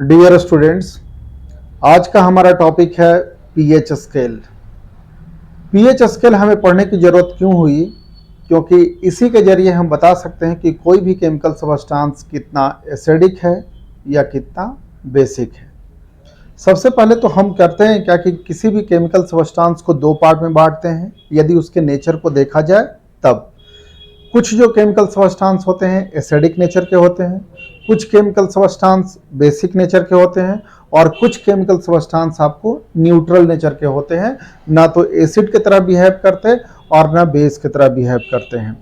Dear students, आज का हमारा टॉपिक है पीएच स्केल। पीएच स्केल हमें पढ़ने की ज़रूरत क्यों हुई? क्योंकि इसी के जरिए हम बता सकते हैं कि कोई भी केमिकल सब्सटेंस कितना एसिडिक है या कितना बेसिक है। सबसे पहले तो हम करते हैं क्या कि किसी भी केमिकल सब्सटेंस को दो पार्ट में बांटते हैं यदि उसके नेचर को देखा जाए तब। कुछ जो केमिकल सब्सटेंस होते हैं एसिडिक नेचर के होते हैं, कुछ केमिकल सब्सटेंस बेसिक नेचर के होते हैं और कुछ केमिकल सब्सटेंस आपको न्यूट्रल नेचर के होते हैं, ना तो एसिड की तरह बिहेव करते और ना बेस की तरह बिहेव करते हैं।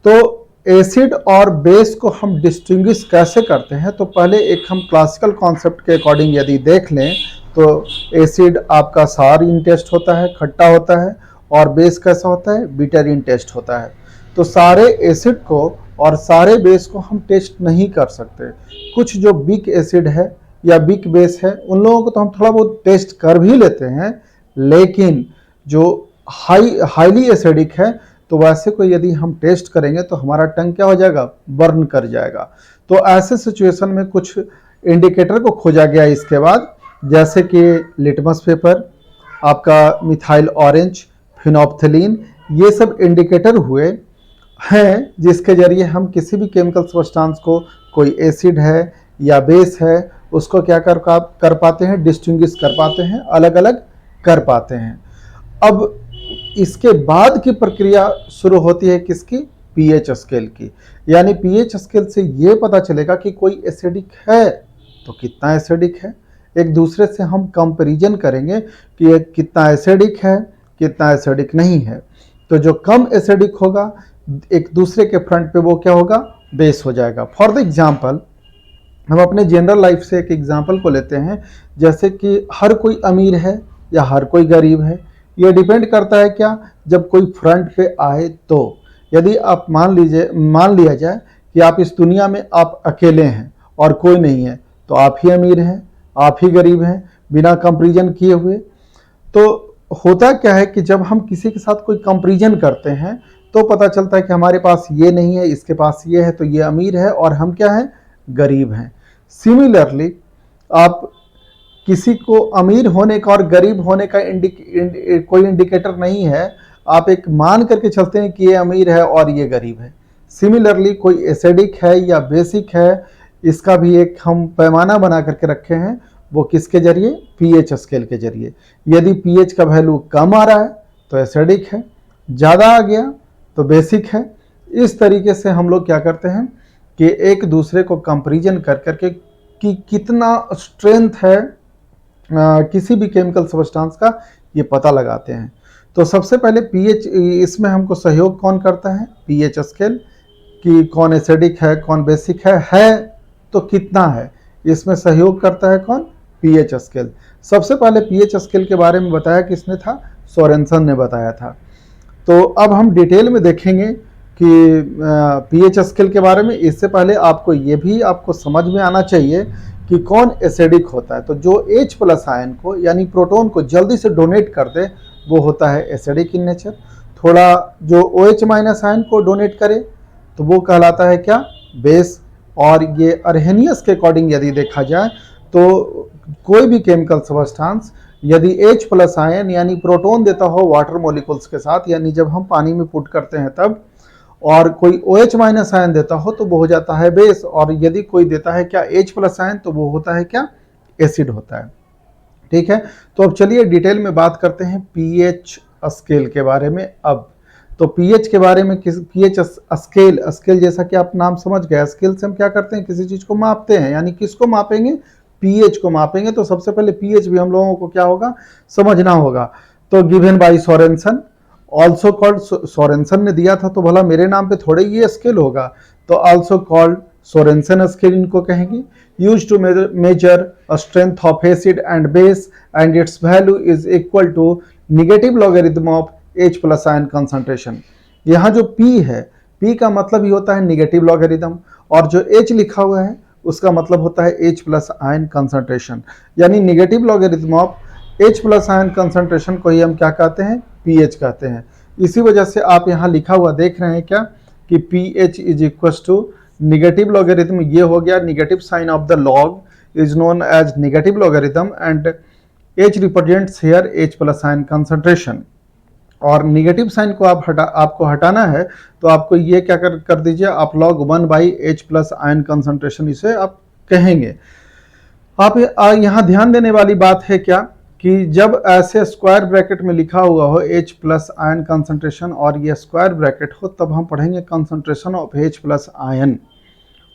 तो एसिड और बेस को हम डिस्टिंग्विश कैसे करते हैं? तो पहले एक हम क्लासिकल कॉन्सेप्ट के अकॉर्डिंग यदि देख लें तो एसिड आपका सार इन टेस्ट होता है, खट्टा होता है, और बेस कैसा होता है? बिटर इन टेस्ट होता है। तो सारे एसिड को और सारे बेस को हम टेस्ट नहीं कर सकते। कुछ जो वीक एसिड है या वीक बेस है उन लोगों को तो हम थोड़ा बहुत टेस्ट कर भी लेते हैं, लेकिन जो हाईली एसिडिक है तो वैसे को यदि हम टेस्ट करेंगे तो हमारा टंग क्या हो जाएगा? बर्न कर जाएगा। तो ऐसे सिचुएशन में कुछ इंडिकेटर को खोजा गया इसके बाद, जैसे कि लिटमस पेपर, आपका मिथाइल ऑरेंज, फिनोप्थिलीन, ये सब इंडिकेटर हुए हैं जिसके जरिए हम किसी भी केमिकल सब्सटेंस को, कोई एसिड है या बेस है, उसको क्या कर पाते हैं? डिस्टिंग्विश कर पाते हैं, अलग अलग कर पाते हैं। अब इसके बाद की प्रक्रिया शुरू होती है किसकी? पीएच स्केल की। यानी पीएच स्केल से ये पता चलेगा कि कोई एसिडिक है तो कितना एसिडिक है। एक दूसरे से हम कंपैरिजन करेंगे कि ये कितना एसिडिक है, कितना एसिडिक नहीं है। तो जो कम एसिडिक होगा एक दूसरे के फ्रंट पे वो क्या होगा? बेस हो जाएगा। फॉर द एग्जाम्पल, हम अपने जनरल लाइफ से एक एग्जाम्पल को लेते हैं, जैसे कि हर कोई अमीर है या हर कोई गरीब है, ये डिपेंड करता है क्या? जब कोई फ्रंट पे आए तो। यदि आप मान लिया जाए कि आप इस दुनिया में आप अकेले हैं और कोई नहीं है, तो आप ही अमीर हैं, आप ही गरीब हैं, बिना कंपैरिजन किए हुए। तो होता क्या है कि जब हम किसी के साथ कोई कंपैरिजन करते हैं तो पता चलता है कि हमारे पास ये नहीं है, इसके पास ये है, तो ये अमीर है और हम क्या हैं? गरीब हैं। सिमिलरली आप किसी को अमीर होने का और गरीब होने का कोई इंडिकेटर नहीं है, आप एक मान करके चलते हैं कि ये अमीर है और ये गरीब है। सिमिलरली कोई एसिडिक है या बेसिक है, इसका भी एक हम पैमाना बना करके रखे हैं, वो किसके जरिए? पीएच स्केल के जरिए। यदि पीएच का वैल्यू कम आ रहा है तो एसिडिक है, ज़्यादा आ गया तो बेसिक है। इस तरीके से हम लोग क्या करते हैं कि एक दूसरे को कंपैरिजन कर करके कि कितना स्ट्रेंथ है किसी भी केमिकल सब्सटेंस का, ये पता लगाते हैं। तो सबसे पहले पीएच, इसमें हमको सहयोग कौन करता है? पीएच स्केल, कि कौन एसिडिक है, कौन बेसिक है तो कितना है, इसमें सहयोग करता है कौन? PH scale. सबसे पहले पीएच स्केल के बारे में बताया किसने था? सोरेनसन ने बताया था। तो अब हम डिटेल में देखेंगे कि पीएच स्केल के बारे में। इससे पहले आपको ये भी आपको समझ में आना चाहिए कि कौन एसिडिक होता है। तो जो H+ आयन को यानी प्रोटॉन को जल्दी से डोनेट कर दे वो होता है एसिडिक इन नेचर। थोड़ा जो OH- आयन को डोनेट करे तो वो कहलाता है क्या? बेस। और ये अर्हेनियस के अकॉर्डिंग यदि देखा जाए तो कोई भी केमिकल सब्सटेंस यदि H+ आयन यानी प्रोटॉन देता हो वाटर मॉलिक्यूल्स के साथ, यानी जब हम पानी में पुट करते हैं तब, और कोई OH- आयन देता हो तो वो हो जाता है बेस, और यदि कोई देता है क्या? H+ आयन, तो वो होता है क्या? एसिड होता है। ठीक है, तो अब चलिए डिटेल में बात करते हैं पीएच स्केल के बारे में। अब तो पीएच के बारे में, पीएच स्केल जैसा कि आप नाम समझ गए, स्केल से हम क्या करते हैं? किसी चीज को मापते हैं। यानी किसको मापेंगे? पीएच को मापेंगे। तो सबसे पहले पीएच भी हम लोगों को क्या होगा? समझना होगा। तो given by Sorensen, also called, Sorensen ने दिया था तो भला मेरे नाम पे थोड़े ये स्केल होगा, तो ऑल्सो कॉल्ड सोरेनसन स्केल इनको कहेंगे। Use to measure strength of acid and base and its value is equal to negative logarithm of H+ ion concentration. यहाँ जो P है, P का मतलब ही होता है निगेटिव लॉगरिथम, और जो H लिखा हुआ है उसका मतलब होता है H+ आयन कंसंट्रेशन। यानी negative logarithm of H+ ion concentration को ही हम क्या कहते हैं? पीएच कहते हैं। इसी वजह से आप यहाँ लिखा हुआ देख रहे हैं क्या कि pH is equal to negative logarithm, ये हो गया negative sign of the log, is known as negative logarithm and h represents here h plus ion concentration। और निगेटिव साइन को आपको हटाना है तो आपको ये क्या कर दीजिए, आप log 1 by H plus ion concentration इसे आप कहेंगे। आप यहाँ ध्यान देने वाली बात है क्या कि जब ऐसे स्क्वायर ब्रैकेट में लिखा हुआ हो H प्लस आयन कंसंट्रेशन और ये स्क्वायर ब्रैकेट हो तब हम पढ़ेंगे concentration of H plus ion,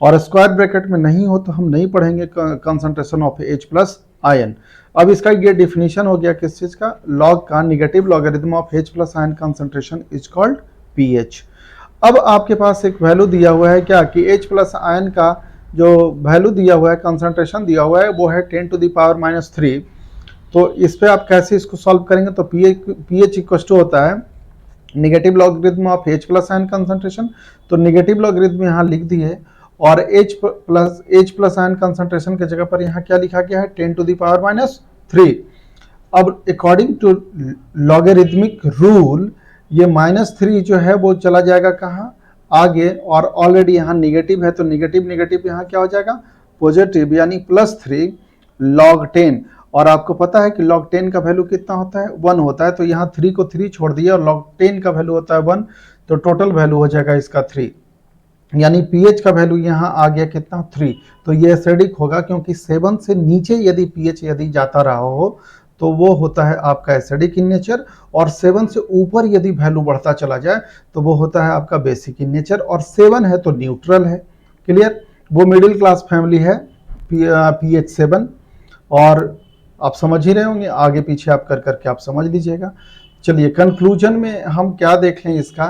और स्क्वायर ब्रैकेट में नहीं हो तो हम नहीं पढ़ेंगे concentration of H plus ion. अब इसका ये डिफिनीशन हो गया किस चीज का, लॉग का, negative logarithm of H plus ion concentration is called pH। अब आपके पास एक वैल्यू दिया हुआ है क्या कि H प्लस आयन का जो वैल्यू दिया हुआ है, कंसंट्रेशन दिया हुआ है वो है 10 टू द पावर -3। तो इस पे आप कैसे इसको सॉल्व करेंगे, तो pH इक्वल टू होता है negative logarithm of H plus ion concentration. तो निगेटिव लॉगरिथम यहाँ लिख दिए और H प्लस आयन कंसंट्रेशन के जगह पर यहाँ क्या लिखा गया है 10 टू द पावर -3। अब अकॉर्डिंग टू लॉगरिथमिक रूल ये -3 जो है वो चला जाएगा कहाँ आगे, और ऑलरेडी यहाँ निगेटिव है तो निगेटिव यहाँ क्या हो जाएगा पॉजिटिव, यानी +3 log 10। और आपको पता है कि log 10 का वैल्यू कितना होता है 1 होता है, तो यहाँ 3 को 3 छोड़ दिया और log 10 का वैल्यू होता है 1, तो टोटल वैल्यू हो जाएगा इसका 3, यानी pH का वैल्यू यहाँ आ गया कितना 3। तो ये एसिडिक होगा क्योंकि 7 से नीचे यदि pH यदि जाता रहा हो तो वो होता है आपका एसिडिक इन नेचर, और 7 से ऊपर यदि वैल्यू बढ़ता चला जाए तो वो होता है आपका बेसिक इन नेचर, और 7 है तो न्यूट्रल है। क्लियर, वो मिडिल क्लास फैमिली है pH 7, और आप समझ ही रहे होंगे, आगे पीछे आप कर करके आप समझ लीजिएगा। चलिए कंक्लूजन में हम क्या देख लें इसका,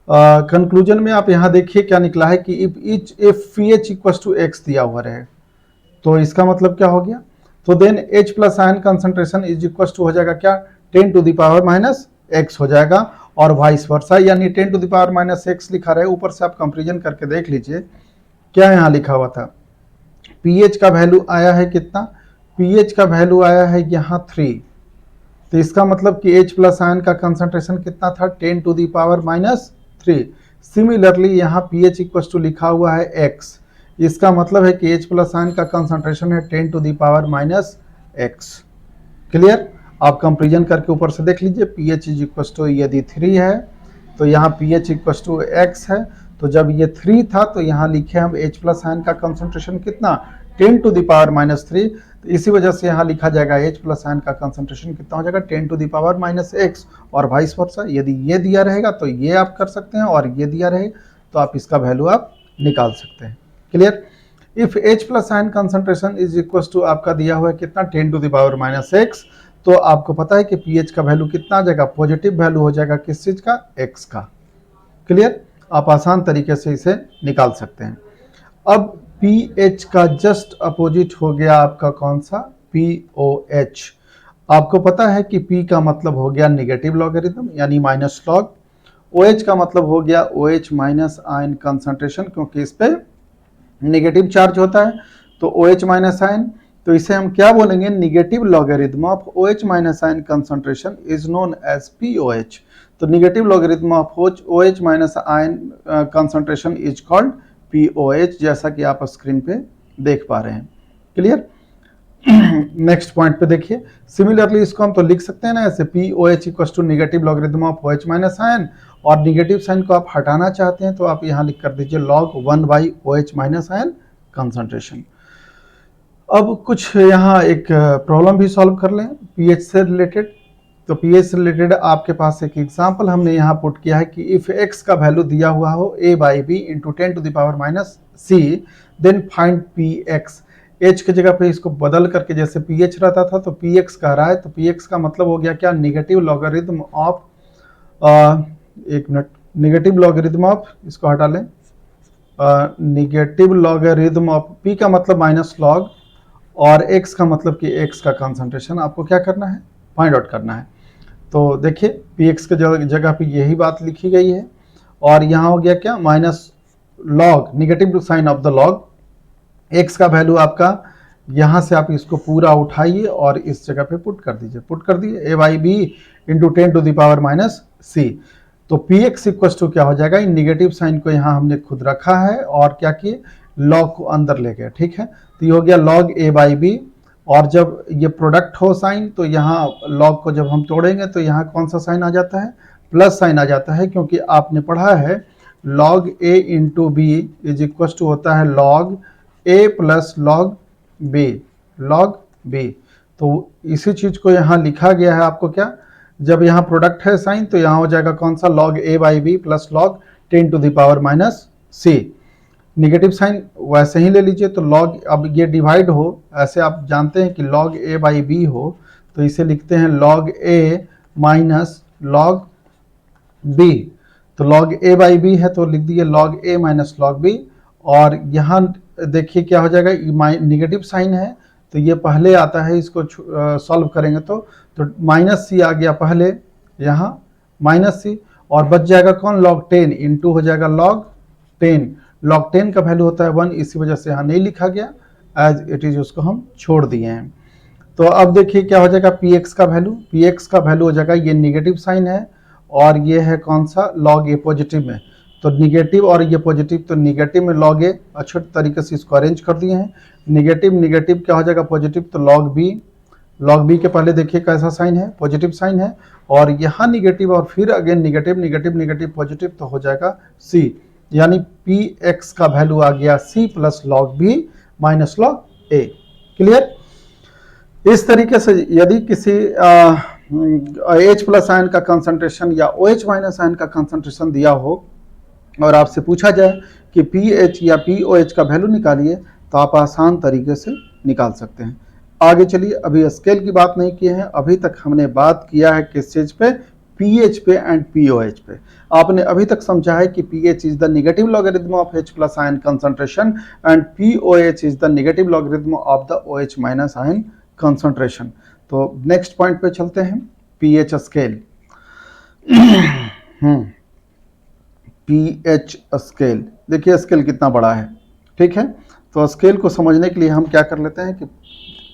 कंक्लूजन में आप यहाँ देखिए क्या निकला है कि if pH equal to x दिया हुआ रहे तो इसका मतलब क्या हो गया, तो then H plus ion concentration is equal to हो जाएगा क्या 10 टू द पावर -x हो जाएगा, और वाइस वर्सा, यानी 10 टू द पावर -x लिखा रहे, ऊपर से आप कंपेरिजन करके देख लीजिए क्या यहाँ लिखा हुआ था। pH का वैल्यू आया है कितना, pH का वैल्यू आया है यहाँ 3, तो इसका मतलब कि H प्लस आयन का कंसंट्रेशन कितना था 10 टू द पावर -3। सिमिलरली यहाँ pH इक्वल टू लिखा हुआ है x, इसका मतलब है कि H प्लस आयन का कंसंट्रेशन है 10 to the power -x। Clear, आप कंपेरिजन करके ऊपर से देख लीजिए, pH इज इक्वल टू यदि 3 है तो यहाँ pH इक्वल टू x है, तो जब ये 3 था तो यहाँ लिखे हम H प्लस आयन का कंसंट्रेशन कितना 10 टू द पावर -3, तो इसी वजह से यहाँ लिखा जाएगा H प्लस आयन का कंसंट्रेशन कितना हो जाएगा 10 टू द पावर -x, और वाइस वर्सा, यदि ये दिया रहेगा तो ये आप कर सकते हैं, और ये दिया रहे तो आप इसका वैल्यू आप निकाल सकते हैं। Clear, if H plus ion concentration is equal to आपका दिया हुआ है कितना 10 टू द पावर -x, तो आपको पता है कि pH का वैल्यू कितना आ जाएगा, पॉजिटिव वैल्यू हो जाएगा किस चीज का, x का। क्लियर, आप आसान तरीके से इसे निकाल सकते हैं। अब pH का जस्ट अपोजिट हो गया आपका कौन सा, pOH। आपको पता है कि P का मतलब हो गया निगेटिव लॉगरिथम यानी -log, OH का मतलब हो गया OH माइनस आयन कंसंट्रेशन, क्योंकि इस पे नेगेटिव चार्ज होता है, तो OH माइनस आयन, तो इसे हम क्या बोलेंगे, negative logarithm of OH minus ion concentration is known as POH। तो negative logarithm of OH minus ion concentration is called POH, जैसा कि आप स्क्रीन पे देख पा रहे हैं। क्लियर, नेक्स्ट पॉइंट पे देखिए, सिमिलरली इसको हम तो लिख सकते हैं ना ऐसे, POH equal to negative logarithm of OH minus ion, और निगेटिव साइन को आप हटाना चाहते हैं तो आप यहाँ लिख कर दीजिए log 1 by OH minus ion concentration. अब कुछ यहाँ एक प्रॉब्लम भी सॉल्व कर लें pH से रिलेटेड। तो pH से रिलेटेड आपके पास एक एग्जांपल हमने यहाँ पुट किया है कि इफ x का वैल्यू दिया हुआ हो a by b into 10 to the power -c, then find px। h की जगह पे इसको बदल करके जैसे pH रहता था तो px कह रहा है, तो px का मतलब हो गया क्या, निगेटिव लॉगरिथम ऑफ, एक मिनट, निगेटिव लॉगरिथम ऑफ, इसको हटा लें, निगेटिव लॉगरिथम ऑफ p का मतलब -log, और x का मतलब कि x का कंसंट्रेशन आपको क्या करना है, फाइंड आउट करना है। तो देखिए px के जगह पे यही बात लिखी गई है, और यहाँ हो गया क्या, -log, negative sign of the log, x का वैल्यू आपका, यहाँ से आप इसको पूरा उठाइए और इस जगह पे पुट कर दीजिए, पुट कर दिए a by b into 10 to the power -c। तो px इक्वल टू क्या हो जाएगा, इन निगेटिव साइन को यहाँ हमने खुद रखा है और क्या किए, लॉग को अंदर ले गया, ठीक है। तो ये हो गया log a बाई बी, और जब ये प्रोडक्ट हो साइन तो यहाँ लॉग को जब हम तोड़ेंगे तो यहाँ कौन सा साइन आ जाता है, प्लस साइन आ जाता है, क्योंकि आपने पढ़ा है log a into b is equal to होता है log a plus log b। तो इसी चीज को यहाँ लिखा गया है आपको क्या, जब यहाँ प्रोडक्ट है साइन तो यहाँ हो जाएगा कौन सा, log a by b plus log 10 to the power minus c। Negative sign वैसे ही ले लीजिए, तो log, अब ये डिवाइड हो, ऐसे आप जानते हैं कि log a बाई बी हो तो इसे लिखते हैं log a minus log b। तो log a बाई बी है तो लिख दिए log a minus log b। और यहाँ देखिए क्या हो जाएगा, निगेटिव साइन है तो ये पहले आता है, इसको सॉल्व करेंगे तो माइनस सी आ गया पहले, यहाँ माइनस सी, और बच जाएगा कौन, log 10 इंटू हो जाएगा log 10। log 10 का वैल्यू होता है 1, इसी वजह से यहाँ नहीं लिखा गया, एज इट इज उसको हम छोड़ दिए हैं। तो अब देखिए क्या हो जाएगा, px का वैल्यू हो जाएगा, ये निगेटिव साइन है और ये है कौन सा, log a पॉजिटिव में, तो निगेटिव और ये पॉजिटिव, तो निगेटिव में log a, अच्छे तरीके से इसको अरेंज कर दिए हैं। निगेटिव क्या हो जाएगा, पॉजिटिव, तो log b के पहले देखिए कैसा साइन है, पॉजिटिव साइन है, और यहाँ निगेटिव और फिर अगेन निगेटिव पॉजिटिव, तो हो जाएगा c, यानी px का वैल्यू आ गया c plus log b minus log a। Clear. इस तरीके से यदि किसी H प्लस आयन का कंसंट्रेशन या OH माइनस आयन का कंसंट्रेशन दिया हो और आपसे पूछा जाए कि pH या pOH का वैल्यू निकालिए, तो आप आसान तरीके से निकाल सकते हैं। आगे चलिए, अभी स्केल की बात नहीं की है, अभी तक हमने बात किया है किस चीज पे, pH पे एंड pOH पे। आपने अभी तक समझा है कि pH is the negative logarithm of H plus ion concentration and pOH is the negative logarithm of the OH minus ion concentration. तो नेक्स्ट पॉइंट पे चलते हैं, pH स्केल। pH स्केल, देखिए स्केल कितना बड़ा है, ठीक है। तो स्केल को समझने के लिए हम क्या कर लेते हैं कि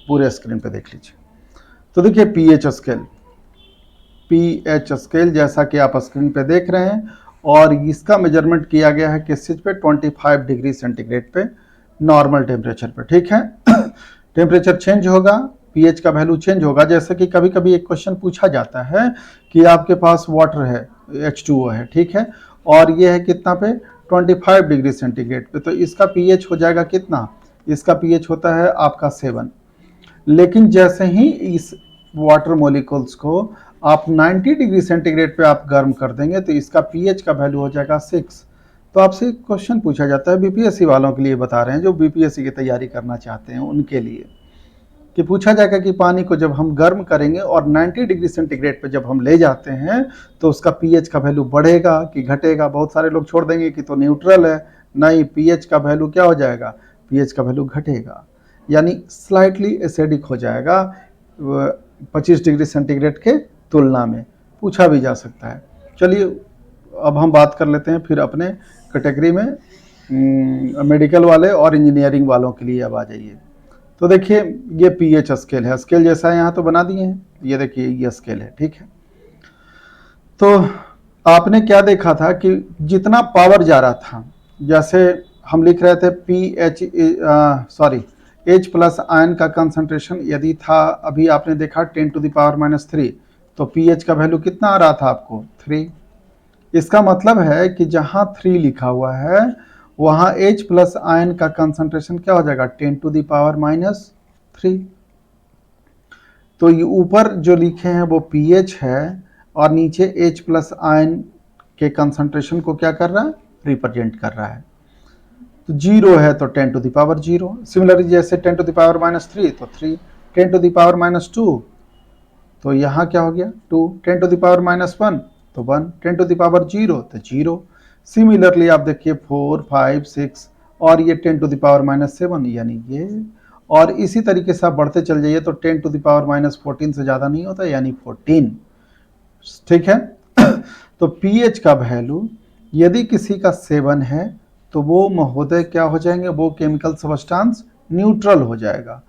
पूरे स्क्रीन पे देख लीजिए। तो देखिए pH स्केल जैसा कि आप स्क्रीन पे देख रहे हैं, और इसका मेजरमेंट किया गया है किस चीज पे, 25 डिग्री सेंटीग्रेड पे, नॉर्मल टेम्परेचर पे, ठीक है। टेम्परेचर चेंज होगा, pH का वैल्यू चेंज होगा। जैसे कि कभी कभी एक क्वेश्चन पूछा जाता है कि आपके पास वाटर है, H2O है, ठीक है, और ये है कितना पे, 25 डिग्री सेंटीग्रेड पे, तो इसका pH हो जाएगा कितना, इसका pH होता है आपका 7। लेकिन जैसे ही इस वाटर मॉलिक्यूल्स को आप 90 डिग्री सेंटीग्रेड पे आप गर्म कर देंगे तो इसका pH का वैल्यू हो जाएगा 6। तो आपसे क्वेश्चन पूछा जाता है, बीपीएससी वालों के लिए बता रहे हैं, जो बीपीएससी की तैयारी करना चाहते हैं उनके लिए, कि पूछा जाएगा कि पानी को जब हम गर्म करेंगे और 90 डिग्री सेंटीग्रेड पे जब हम ले जाते हैं तो उसका pH का वैल्यू बढ़ेगा कि घटेगा। बहुत सारे लोग छोड़ देंगे कि तो न्यूट्रल है, नहीं, pH का वैल्यू क्या हो जाएगा, pH का वैल्यू घटेगा, यानी स्लाइटली एसिडिक हो जाएगा 25 डिग्री सेंटीग्रेड के तुलना में, पूछा भी जा सकता है। चलिए अब हम बात कर लेते हैं फिर अपने कैटेगरी में, मेडिकल वाले और इंजीनियरिंग वालों के लिए अब आ जाइए। तो देखिए ये pH स्केल है, स्केल जैसा है यहाँ तो बना दिए हैं, ये देखिए ये स्केल है, ठीक है। तो आपने क्या देखा था कि जितना पावर जा रहा था, जैसे हम लिख रहे थे H प्लस आयन का कंसंट्रेशन यदि था, अभी आपने देखा 10 टू द पावर माइनस 3, तो pH का वैल्यू कितना आ रहा था आपको, 3। इसका मतलब है कि जहां 3 लिखा हुआ है वहां H प्लस आयन का कंसंट्रेशन क्या हो जाएगा, 10 टू द पावर माइनस 3। तो ये ऊपर जो लिखे हैं वो pH है और नीचे H प्लस आयन के कंसंट्रेशन को क्या कर रहा है, रिप्रेजेंट कर रहा है। तो 0 है तो 10 टू द पावर 0, सिमिलरली जैसे 10 टू द पावर माइनस 3 तो 3, 10 टू द पावर माइनस 2 तो यहाँ क्या हो गया 2, 10 टू द पावर माइनस 1 तो 1, 10 टू द पावर 0 तो 0। सिमिलरली आप देखिए 4, 5, 6 और ये 10 टू द पावर माइनस 7 यानी ये, और इसी तरीके से आप बढ़ते चल जाइए तो 10 टू द पावर माइनस 14 से ज़्यादा नहीं होता, यानी 14, ठीक है। तो pH का वैल्यू यदि किसी का 7 है तो वो महोदय क्या हो जाएंगे, वो केमिकल सब्सटेंस न्यूट्रल हो जाएगा।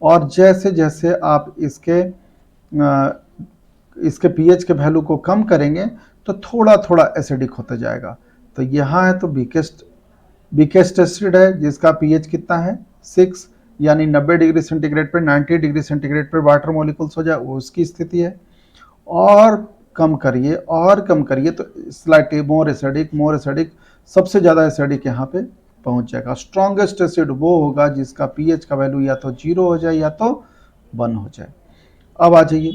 और जैसे जैसे आप इसके pH के वैल्यू को कम करेंगे तो थोड़ा थोड़ा एसिडिक होता जाएगा। तो यहाँ है तो वीकेस्ट वीकेस्ट एसिड है जिसका पीएच कितना है 6, यानी 90 डिग्री सेंटीग्रेड पर 90 डिग्री सेंटीग्रेड पर वाटर मॉलिक्यूल्स हो जाए वो उसकी स्थिति है। और कम करिए तो स्लाइटली मोर एसिडिक सबसे ज़्यादा एसिडिक यहाँ पे पहुँच जाएगा। स्ट्रॉन्गेस्ट एसिड वो होगा जिसका पीएच का वैल्यू या तो 0 हो जाए या तो 1 हो जाए। अब आ जाइए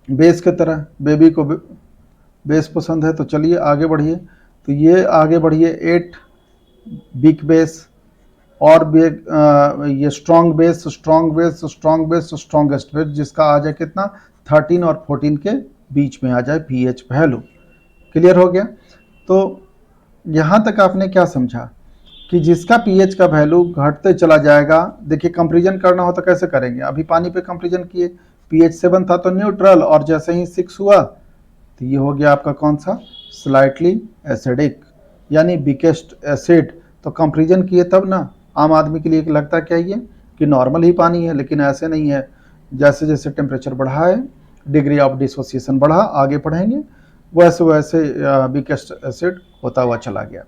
बेस की तरह, बेबी को बेस पसंद है तो चलिए आगे बढ़िए। तो ये आगे बढ़िए 8 बिग बेस और ये स्ट्रॉन्गेस्ट बेस जिसका आ जाए कितना 13 और 14 के बीच में आ जाए पीएच वैल्यू। क्लियर हो गया। तो यहाँ तक आपने क्या समझा कि जिसका पीएच का वैल्यू घटते चला जाएगा। देखिए कंपैरिजन करना हो तो कैसे करेंगे, अभी पानी पे कंपैरिजन किए, पीएच 7 था तो न्यूट्रल, और जैसे ही 6 हुआ तो ये हो गया आपका कौन सा स्लाइटली एसिडिक यानी वीकेस्ट एसिड। तो कंपैरिजन किए तब ना, आम आदमी के लिए लगता क्या ये कि नॉर्मल ही पानी है, लेकिन ऐसे नहीं है। जैसे जैसे टेम्परेचर बढ़ा है, डिग्री ऑफ डिसोसिएशन बढ़ा, आगे पढ़ेंगे, वैसे वैसे वीकेस्ट एसिड होता हुआ चला गया।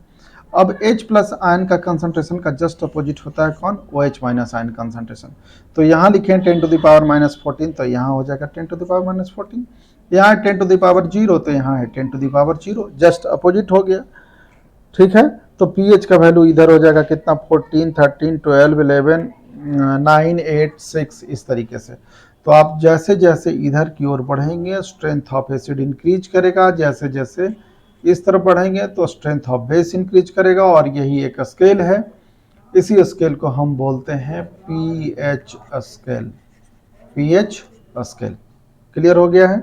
अब H प्लस आयन का कंसंट्रेशन का जस्ट अपोजिट होता है कौन, OH माइनस आयन कंसंट्रेशन। तो यहाँ लिखें 10 टू द पावर माइनस 14, तो यहाँ हो जाएगा 10 टू द पावर माइनस 14। यहाँ 10 टू द पावर 0, तो यहाँ है 10 to the power 0, just opposite हो गया। ठीक है, तो पीएच का वैल्यू इधर हो जाएगा कितना 14, 13, 12, 11, 9, 8, 6 इस तरीके से। तो आप जैसे जैसे इधर की ओर बढ़ेंगे स्ट्रेंथ ऑफ एसिड इंक्रीज करेगा, जैसे जैसे इस तरफ बढ़ेंगे तो स्ट्रेंथ ऑफ बेस इंक्रीज करेगा, और यही एक स्केल है। इसी स्केल को हम बोलते हैं pH scale. PH scale clear हो गया है,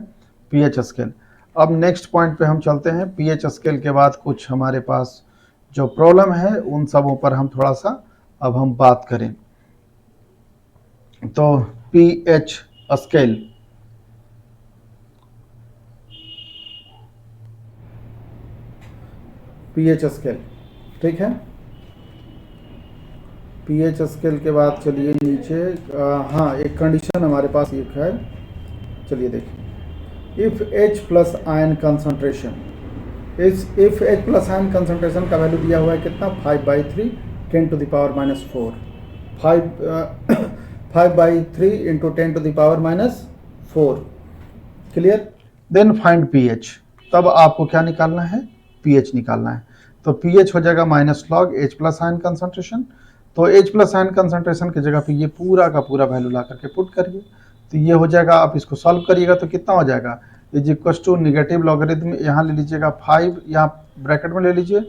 पीएच स्केल। अब नेक्स्ट पॉइंट पे हम चलते हैं। पीएच स्केल के बाद कुछ हमारे पास जो प्रॉब्लम है उन सबों पर हम थोड़ा सा अब हम बात करें। तो पीएच स्केल, पीएच स्केल, ठीक है। पीएच स्केल के बाद चलिए नीचे, हाँ एक कंडीशन हमारे पास एक है, चलिए देखिए। If H plus ion concentration, if H plus ion concentration का वैल्यू दिया हुआ है कितना 5/3 10 to the power minus 4, 5/3 into 10 to the power minus 4। Clear. Then find pH. तब आपको क्या निकालना है, पीएच निकालना है। तो पीएच हो जाएगा minus log H plus ion concentration. तो H प्लस आयन कंसंट्रेशन की जगह पे ये पूरा का पूरा वैल्यू ला करके पुट करिए, तो ये हो जाएगा। आप इसको सॉल्व करिएगा तो कितना हो जाएगा, is equal to negative logarithm, यहाँ ले लीजिएगा 5, यहाँ ब्रैकेट में ले लीजिए,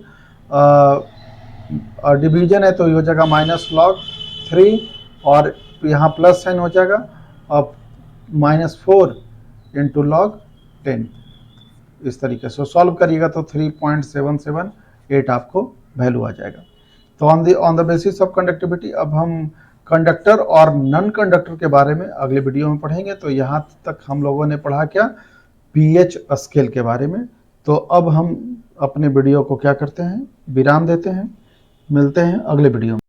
और डिवीजन है तो ये हो जाएगा माइनस लॉग 3, और यहाँ प्लस साइन हो जाएगा, और माइनस 4 इंटू लॉग 10। इस तरीके से सॉल्व करिएगा तो 3.778 आपको वैल्यू आ जाएगा। तो on the basis of conductivity अब हम कंडक्टर और नॉन कंडक्टर के बारे में अगले वीडियो में पढ़ेंगे। तो यहाँ तक हम लोगों ने पढ़ा क्या, पीएच स्केल के बारे में। तो अब हम अपने वीडियो को क्या करते हैं, विराम देते हैं। मिलते हैं अगले वीडियो में।